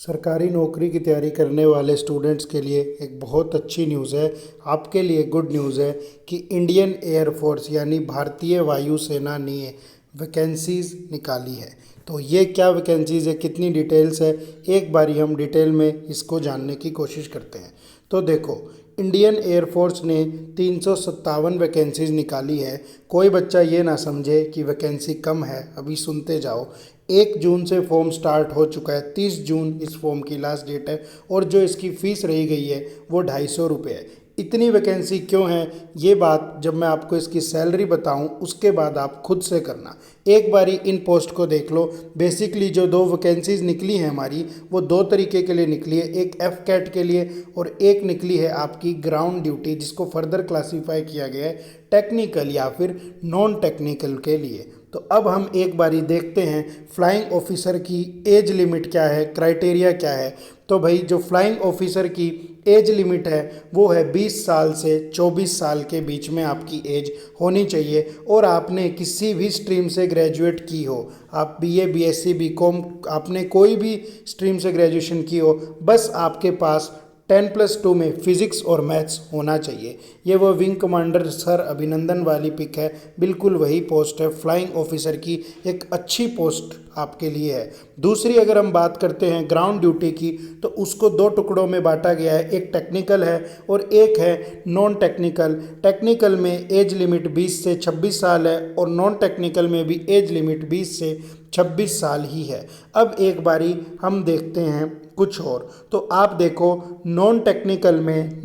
सरकारी नौकरी की तैयारी करने वाले स्टूडेंट्स के लिए एक बहुत अच्छी न्यूज़ है। आपके लिए गुड न्यूज़ है कि इंडियन एयरफोर्स यानी भारतीय वायुसेना ने वैकेंसीज़ निकाली है। तो ये क्या वैकेंसीज़ है, कितनी डिटेल्स है, एक बारी हम डिटेल में इसको जानने की कोशिश करते हैं। तो देखो, इंडियन एयरफोर्स ने 357 वैकेंसीज़ निकाली है। कोई बच्चा ये ना समझे कि वैकेंसी कम है, अभी सुनते जाओ। 1 जून से फॉर्म स्टार्ट हो चुका है, 30 जून इस फॉर्म की लास्ट डेट है और जो इसकी फ़ीस रही गई है वो 250 रुपये है। इतनी वैकेंसी क्यों है, ये बात जब मैं आपको इसकी सैलरी बताऊं उसके बाद आप खुद से करना। एक बारी इन पोस्ट को देख लो। बेसिकली जो 2 वैकेंसीज़ निकली हैं हमारी, वो 2 तरीके के लिए निकली है। एक एफ कैट के लिए और एक निकली है आपकी ग्राउंड ड्यूटी, जिसको फर्दर क्लासीफाई किया गया है टेक्निकल या फिर नॉन टेक्निकल के लिए। तो अब हम एक बारी देखते हैं फ्लाइंग ऑफिसर की एज लिमिट क्या है, क्राइटेरिया क्या है। तो भाई जो फ्लाइंग ऑफिसर की एज लिमिट है वो है 20 साल से 24 साल के बीच में आपकी एज होनी चाहिए और आपने किसी भी स्ट्रीम से ग्रेजुएट की हो। आप बीए, बीएससी, बीकॉम, आपने कोई भी स्ट्रीम से ग्रेजुएशन की हो, बस आपके पास 10+2 में फिजिक्स और मैथ्स होना चाहिए। ये वो विंग कमांडर सर अभिनंदन वाली पिक है, बिल्कुल वही पोस्ट है। फ्लाइंग ऑफिसर की एक अच्छी पोस्ट आपके लिए है। दूसरी अगर हम बात करते हैं ग्राउंड ड्यूटी की, तो उसको 2 टुकड़ों में बांटा गया है। एक टेक्निकल है और एक है नॉन टेक्निकल। टेक्निकल में एज लिमिट 20 से 26 साल है और नॉन टेक्निकल में भी एज लिमिट 20 से 26 साल ही है। अब एक बारी हम देखते हैं कुछ और। तो आप देखो, नॉन टेक्निकल में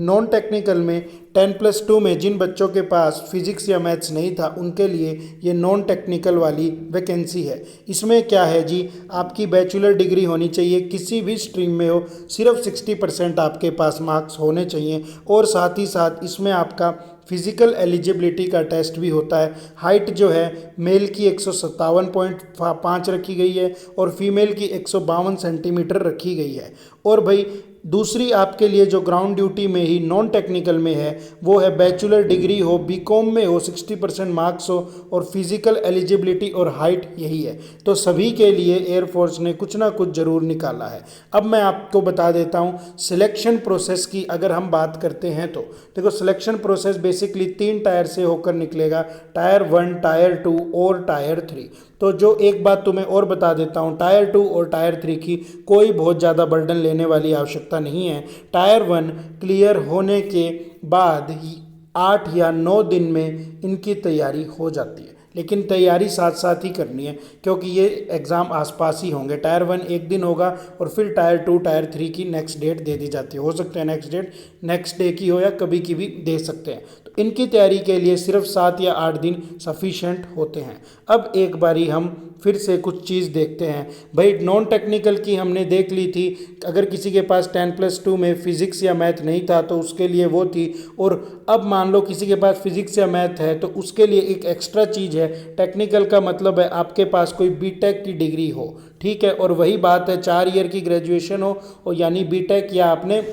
10+2 में जिन बच्चों के पास फिजिक्स या मैथ्स नहीं था उनके लिए ये नॉन टेक्निकल वाली वैकेंसी है। इसमें क्या है जी, आपकी बैचलर डिग्री होनी चाहिए, किसी भी स्ट्रीम में हो, सिर्फ 60% आपके पास मार्क्स होने चाहिए और साथ ही साथ इसमें आपका फिजिकल एलिजिबिलिटी का टेस्ट भी होता है। हाइट जो है मेल की 157.5 रखी गई है और फीमेल की 152 सेंटीमीटर रखी गई है। और भाई दूसरी आपके लिए जो ग्राउंड ड्यूटी में ही नॉन टेक्निकल में है वो है बैचलर डिग्री हो, बीकॉम में हो, 60% मार्क्स हो और फिजिकल एलिजिबिलिटी और हाइट यही है। तो सभी के लिए एयरफोर्स ने कुछ ना कुछ ज़रूर निकाला है। अब मैं आपको बता देता हूँ सिलेक्शन प्रोसेस की अगर हम बात करते हैं तो देखो, सिलेक्शन प्रोसेस बेसिकली 3 टायर से होकर निकलेगा, टायर 1, टायर 2 और टायर 3। तो जो एक बात तुम्हें और बता देता हूँ, टायर 2 और टायर 3 की कोई बहुत ज़्यादा बर्डन लेने वाली आवश्यकता नहीं है। टायर 1 क्लियर होने के बाद ही 8 या 9 दिन में इनकी तैयारी हो जाती है, लेकिन तैयारी साथ साथ ही करनी है क्योंकि ये एग्ज़ाम आसपास ही होंगे। टायर 1 एक दिन होगा और फिर टायर 2, टायर 3 की नेक्स्ट डेट दे दी जाती है। हो सकता है नेक्स्ट डेट नेक्स्ट डे की हो या कभी की भी दे सकते हैं। तो इनकी तैयारी के लिए सिर्फ 7 या 8 दिन सफिशेंट होते हैं। अब एक बारी हम फिर से कुछ चीज़ देखते हैं। भाई नॉन टेक्निकल की हमने देख ली थी, अगर किसी के पास 10+2 में फिजिक्स या मैथ नहीं था तो उसके लिए वो थी। और अब मान लो किसी के पास फिजिक्स या मैथ है तो उसके लिए एक एक्स्ट्रा चीज़ है। टेक्निकल का मतलब है आपके पास कोई बीटेक की डिग्री हो, ठीक है, और वही बात है 4 ईयर की ग्रेजुएशन हो और यानी बीटेक या आपने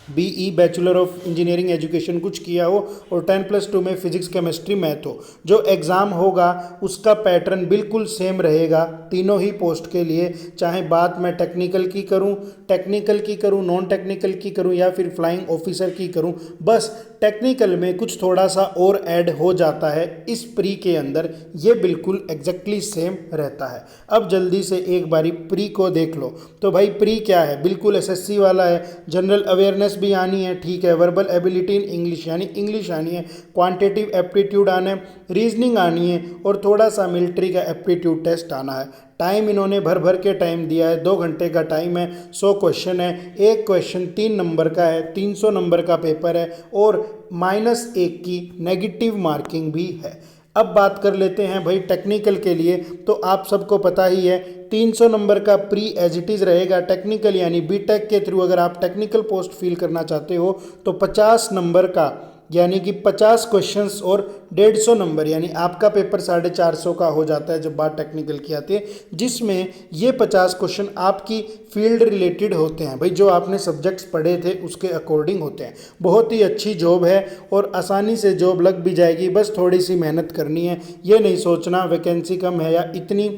BE bachelor of engineering education कुछ किया हो और 10+2 में फिजिक्स, केमिस्ट्री, मैथ हो। जो एग्ज़ाम होगा उसका पैटर्न बिल्कुल सेम रहेगा तीनों ही पोस्ट के लिए, चाहे बात मैं टेक्निकल की करूं, नॉन टेक्निकल की करूं या फिर फ्लाइंग ऑफिसर की करूं। बस टेक्निकल में कुछ थोड़ा सा और ऐड हो जाता है इस प्री के अंदर, ये बिल्कुल एग्जैक्टली सेम रहता है। अब जल्दी से एक बारी प्री को देख लो। तो भाई प्री क्या है, बिल्कुल एसएससी वाला है। जनरल अवेयरनेस भी आनी है, ठीक है, वर्बल एबिलिटी इन इंग्लिश यानी इंग्लिश आनी है, क्वांटिटेटिव एप्टीट्यूड आना है, रीजनिंग आनी है और थोड़ा सा मिलिट्री का एप्टीट्यूड टेस्ट आना है। टाइम इन्होंने भर भर के टाइम दिया है, 2 घंटे का टाइम है, 100 क्वेश्चन है, एक क्वेश्चन 3 नंबर का है, 300 नंबर का पेपर है और -1 की नेगेटिव मार्किंग भी है। अब बात कर लेते हैं भाई टेक्निकल के लिए। तो आप सबको पता ही है 300 नंबर का प्री एज इट इज़ रहेगा। टेक्निकल यानी बीटेक के थ्रू अगर आप टेक्निकल पोस्ट फिल करना चाहते हो तो 50 नंबर का यानी कि 50 क्वेश्चंस और 150 नंबर यानी आपका पेपर 450 का हो जाता है जब बात टेक्निकल की आती है, जिसमें ये 50 क्वेश्चन आपकी फील्ड रिलेटेड होते हैं। भाई जो आपने सब्जेक्ट्स पढ़े थे उसके अकॉर्डिंग होते हैं। बहुत ही अच्छी जॉब है और आसानी से जॉब लग भी जाएगी, बस थोड़ी सी मेहनत करनी है। ये नहीं सोचना वैकेंसी कम है या इतनी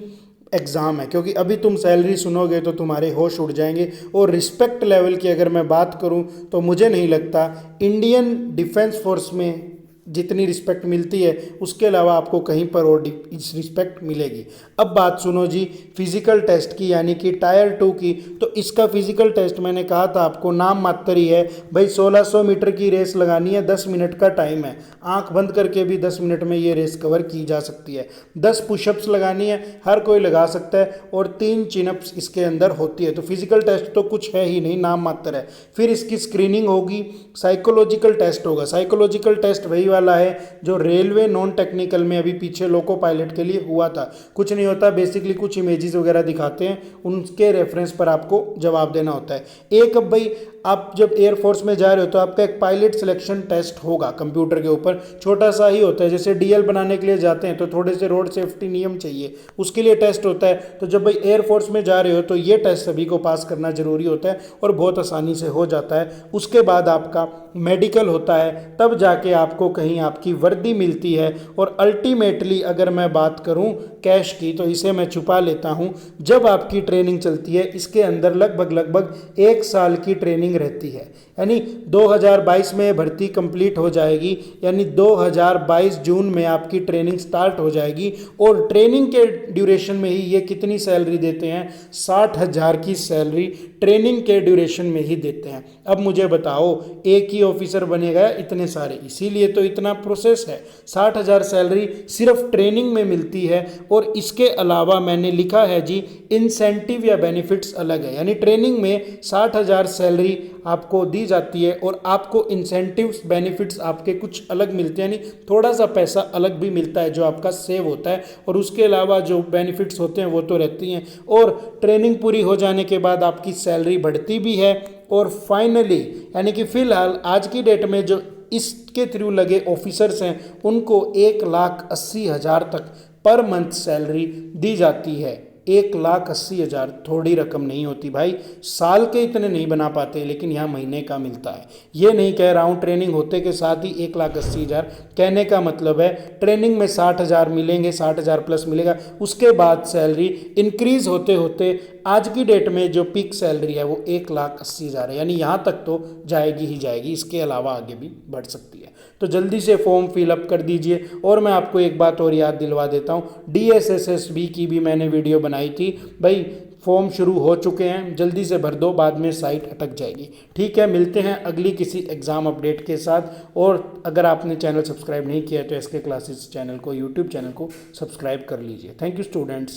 एग्ज़ाम है, क्योंकि अभी तुम सैलरी सुनोगे तो तुम्हारे होश उड़ जाएंगे। और रिस्पेक्ट लेवल की अगर मैं बात करूं तो मुझे नहीं लगता इंडियन डिफेंस फोर्स में जितनी रिस्पेक्ट मिलती है उसके अलावा आपको कहीं पर और रिस्पेक्ट मिलेगी। अब बात सुनो जी फिज़िकल टेस्ट की, यानी कि टायर 2 की। तो इसका फिज़िकल टेस्ट मैंने कहा था आपको नाम मात्र ही है भाई। 1600 मीटर की रेस लगानी है, 10 मिनट का टाइम है। आंख बंद करके भी 10 मिनट में ये रेस कवर की जा सकती है। 10 पुशअप्स लगानी है, हर कोई लगा सकता है, और 3 चिनअप्स इसके अंदर होती है। तो फिजिकल टेस्ट तो कुछ है ही नहीं, नाम मात्र है। फिर इसकी स्क्रीनिंग होगी, साइकोलॉजिकल टेस्ट होगा। साइकोलॉजिकल टेस्ट वही वाला है जो रेलवे नॉन टेक्निकल में अभी पीछे लोको पायलट के लिए हुआ था। कुछ नहीं होता, बेसिकली कुछ इमेजेस वगैरह दिखाते हैं, उनके रेफरेंस पर आपको जवाब देना होता है। एक अब भाई आप जब एयरफोर्स में जा रहे हो तो आपका एक पायलट सिलेक्शन टेस्ट होगा कंप्यूटर के ऊपर, छोटा सा ही होता है। जैसे डीएल बनाने के लिए जाते हैं तो थोड़े से रोड सेफ्टी नियम चाहिए, उसके लिए टेस्ट होता है। तो जब भाई एयरफोर्स में जा रहे हो तो ये टेस्ट सभी को पास करना जरूरी होता है और बहुत आसानी से हो जाता है। उसके बाद आपका मेडिकल होता है, तब जाके आपको कहीं आपकी वर्दी मिलती है। और अल्टीमेटली अगर मैं बात करूं कैश की, तो इसे मैं छुपा लेता हूं। जब आपकी ट्रेनिंग चलती है इसके अंदर लगभग 1 साल की ट्रेनिंग रहती है, यानी 2022 में भर्ती कंप्लीट हो जाएगी, यानी 2022 जून में आपकी ट्रेनिंग स्टार्ट हो जाएगी। और ट्रेनिंग के ड्यूरेशन में ही ये कितनी सैलरी देते हैं, 60,000 की सैलरी ट्रेनिंग के ड्यूरेशन में ही देते हैं। अब मुझे बताओ एक ही ऑफिसर बनेगा इतने सारे, इसीलिए तो इतना प्रोसेस है। 60,000 सैलरी सिर्फ ट्रेनिंग में मिलती है। और इसके अलावा मैंने लिखा है जी इंसेंटिव या बेनिफिट्स अलग है, यानी ट्रेनिंग में 60,000 सैलरी आपको दी जाती है और आपको इंसेंटिव्स बेनिफिट्स आपके कुछ अलग मिलते हैं, यानी थोड़ा सा पैसा अलग भी मिलता है जो आपका सेव होता है। और उसके अलावा जो बेनिफिट्स होते हैं वो तो रहती हैं। और ट्रेनिंग पूरी हो जाने के बाद आपकी सैलरी बढ़ती भी है। और फाइनली यानी कि फ़िलहाल आज की डेट में जो इसके थ्रू लगे ऑफिसर्स हैं उनको 1,80,000 तक पर मंथ सैलरी दी जाती है। 1,80,000 थोड़ी रकम नहीं होती भाई, साल के इतने नहीं बना पाते, लेकिन यहाँ महीने का मिलता है। ये नहीं कह रहा हूँ ट्रेनिंग होते के साथ ही 1,80,000, कहने का मतलब है ट्रेनिंग में 60,000 मिलेंगे, 60,000 प्लस मिलेगा। उसके बाद सैलरी इंक्रीज होते होते आज की डेट में जो पीक सैलरी है वो 1,80,000 है, यानी यहाँ तक तो जाएगी ही जाएगी, इसके अलावा आगे भी बढ़ सकती है। तो जल्दी से फॉर्म फिलअप कर दीजिए। और मैं आपको एक बात और याद दिलवा देता हूँ, DSSSB की भी मैंने वीडियो बनाई थी भाई, फॉर्म शुरू हो चुके हैं, जल्दी से भर दो, बाद में साइट अटक जाएगी। ठीक है, मिलते हैं अगली किसी एग्ज़ाम अपडेट के साथ। और अगर आपने चैनल सब्सक्राइब नहीं किया है तो SK क्लासेस चैनल को, यूट्यूब चैनल को सब्सक्राइब कर लीजिए। Thank you students.